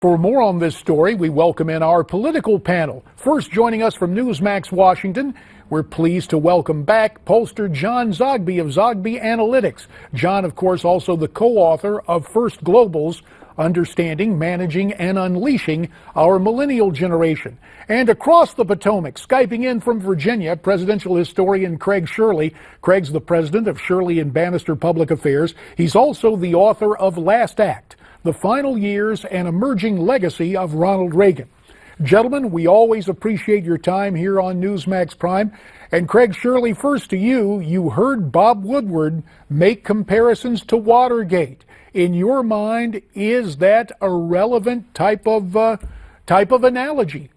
For more on this story, we welcome in our political panel. First, joining us from Newsmax Washington, we're pleased to welcome back pollster John Zogby of Zogby Analytics. John, of course, also the co-author of First Global's Understanding, Managing, and Unleashing Our Millennial Generation. And across the Potomac, Skyping in from Virginia, presidential historian Craig Shirley. Craig's the president of Shirley and Bannister Public Affairs. He's also the author of Last Act, The Final Years and Emerging Legacy of Ronald Reagan. Gentlemen, we always appreciate your time here on Newsmax Prime. And Craig Shirley, first to you. You heard Bob Woodward make comparisons to Watergate. In your mind, is that a relevant type of analogy?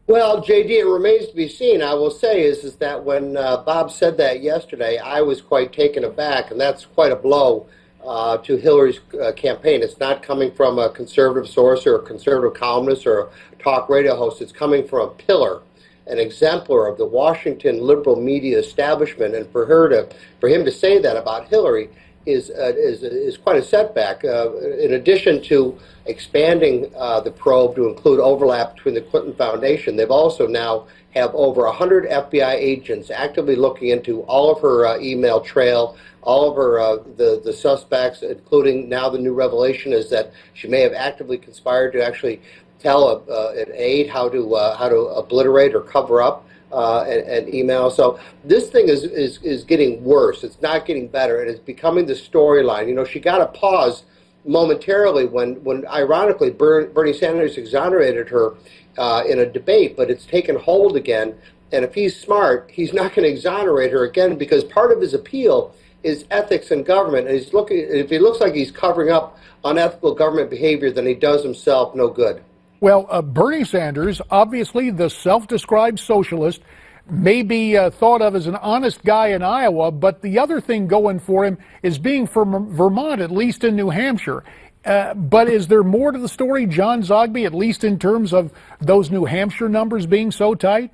Well, JD, it remains to be seen. I will say is that when Bob said that yesterday, I was quite taken aback, and that's quite a blow to Hillary's campaign. It's not coming from a conservative source or a conservative columnist or a talk radio host. It's coming from a pillar, an exemplar of the Washington liberal media establishment. And for him to say that about Hillary is quite a setback. In addition to expanding the probe to include overlap between the Clinton Foundation, they've also now have over 100 FBI agents actively looking into all of her email trail, all of her the suspects, including now the new revelation is that she may have actively conspired to actually tell an aide how to obliterate or cover up an email. So this thing is getting worse. It's not getting better, and it's becoming the storyline. You know, she got a pause momentarily when ironically Bernie Sanders exonerated her in a debate, but it's taken hold again. And if he's smart, he's not going to exonerate her again, because part of his appeal is ethics in government. And if he looks like he's covering up unethical government behavior, then he does himself no good. Well, Bernie Sanders, obviously the self-described socialist, may be thought of as an honest guy in Iowa, but the other thing going for him is being from Vermont, at least in New Hampshire. But is there more to the story, John Zogby, at least in terms of those New Hampshire numbers being so tight?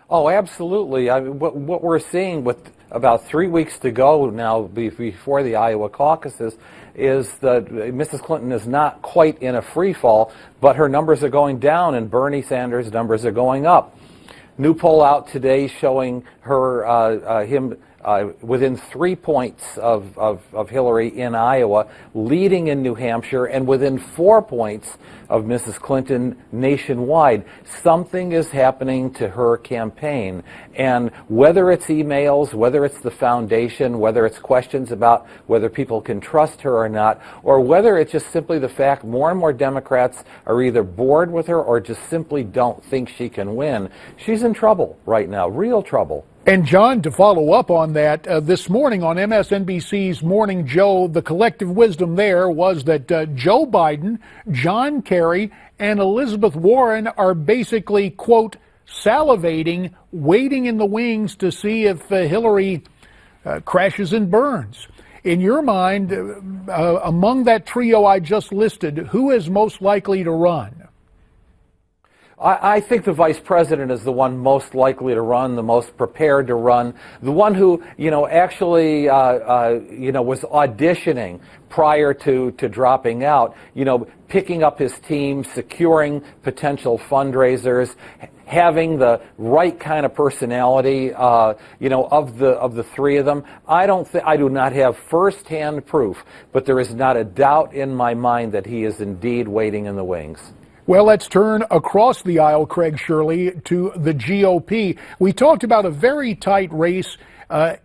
Oh, absolutely. I mean, what we're seeing with about 3 weeks to go now before the Iowa caucuses is that Mrs. Clinton is not quite in a free fall, but her numbers are going down and Bernie Sanders' numbers are going up. New poll out today showing him within 3 points of Hillary in Iowa, leading in New Hampshire, and within 4 points of Mrs. Clinton nationwide. Something is happening to her campaign. And whether it's emails, whether it's the foundation, whether it's questions about whether people can trust her or not, or whether it's just simply the fact more and more Democrats are either bored with her or just simply don't think she can win, she's in trouble right now, real trouble. And John, to follow up on that, this morning on MSNBC's Morning Joe, the collective wisdom there was that Joe Biden, John Kerry, and Elizabeth Warren are basically, quote, salivating, waiting in the wings to see if Hillary crashes and burns. In your mind, among that trio I just listed, who is most likely to run? I think the vice president is the one most likely to run, the most prepared to run, the one who, actually, was auditioning prior to dropping out, picking up his team, securing potential fundraisers, having the right kind of personality, of the three of them. I do not have firsthand proof, but there is not a doubt in my mind that he is indeed waiting in the wings. Well, let's turn across the aisle, Craig Shirley, to the GOP. We talked about a very tight race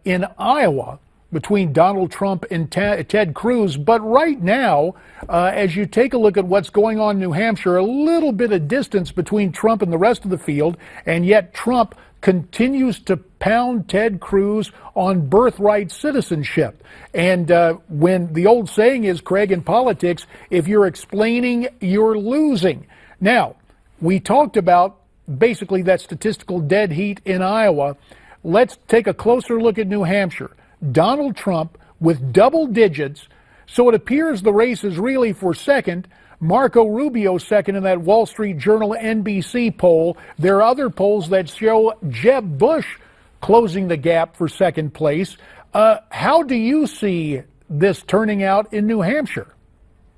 in Iowa between Donald Trump and Ted Cruz. But right now, as you take a look at what's going on in New Hampshire, a little bit of distance between Trump and the rest of the field, and yet Trump continues to pound Ted Cruz on birthright citizenship. And when the old saying is, Craig, in politics, if you're explaining, you're losing. Now, we talked about basically that statistical dead heat in Iowa. Let's take a closer look at New Hampshire. Donald Trump with double digits, so it appears the race is really for second. Marco Rubio second in that Wall Street Journal NBC poll. There are other polls that show Jeb Bush closing the gap for second place. How do you see this turning out in New Hampshire?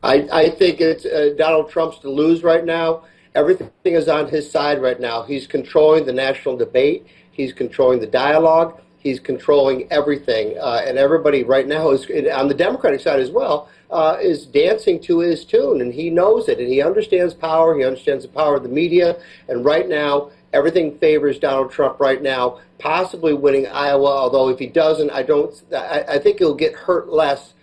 I think it's Donald Trump's to lose right now. Everything is on his side right now. He's controlling the national debate. He's controlling the dialogue. He's controlling everything. And everybody right now is, on the Democratic side as well, is dancing to his tune. And he knows it. And he understands power. He understands the power of the media. And right now, everything favors Donald Trump right now, possibly winning Iowa. Although if he doesn't, I think he'll get hurt less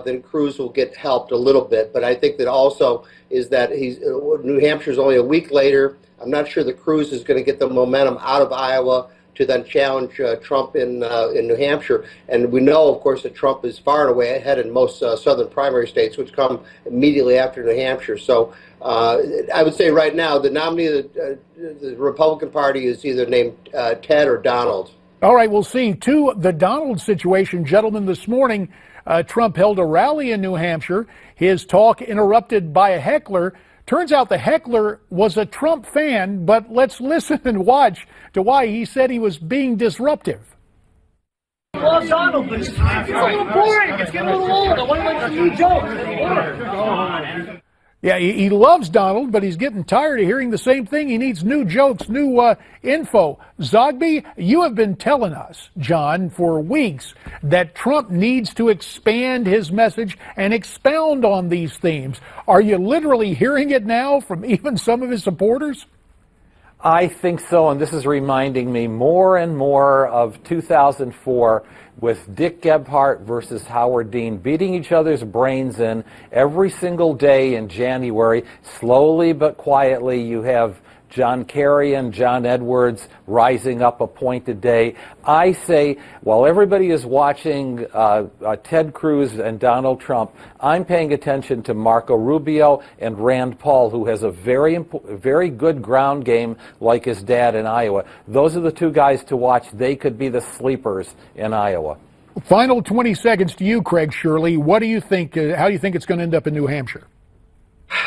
then Cruz will get helped a little bit. But I think that also is that New Hampshire's only a week later. I'm not sure that Cruz is going to get the momentum out of Iowa to then challenge Trump in New Hampshire. And we know, of course, that Trump is far and away ahead in most southern primary states, which come immediately after New Hampshire. So I would say right now the nominee of the Republican Party is either named Ted or Donald. All right, we'll see. To the Donald situation, gentlemen, this morning, Trump held a rally in New Hampshire. His talk interrupted by a heckler. Turns out the heckler was a Trump fan, but let's listen and watch to why he said he was being disruptive. Well, Donald, but it's a little boring. It's getting a little old. I want to make some new jokes. Yeah, he loves Donald, but he's getting tired of hearing the same thing. He needs new jokes, new info. Zogby, you have been telling us, John, for weeks that Trump needs to expand his message and expound on these themes. Are you literally hearing it now from even some of his supporters? I think so, and this is reminding me more and more of 2004 with Dick Gebhardt versus Howard Dean, beating each other's brains in every single day in January. Slowly but quietly, you have John Kerry and John Edwards rising up a point a day. I say, while everybody is watching Ted Cruz and Donald Trump, I'm paying attention to Marco Rubio and Rand Paul, who has a very good ground game like his dad in Iowa. Those are the two guys to watch. They could be the sleepers in Iowa. Final 20 seconds to you, Craig Shirley. What do you think? How do you think it's going to end up in New Hampshire?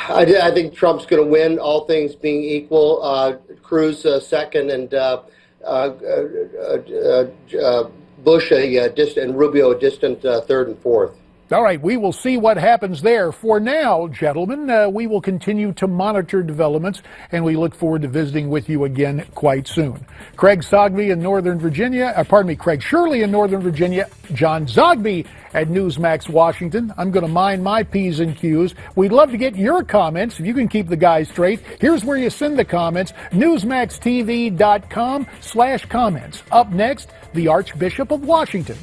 I think Trump's going to win, all things being equal. Cruz second, and Bush and Rubio a distant third and fourth. All right, we will see what happens there. For now, gentlemen, we will continue to monitor developments, and we look forward to visiting with you again quite soon. Craig Zogby in Northern Virginia, Craig Shirley in Northern Virginia, John Zogby at Newsmax Washington. I'm going to mind my P's and Q's. We'd love to get your comments, if you can keep the guys straight. Here's where you send the comments, newsmaxtv.com/comments. Up next, the Archbishop of Washington.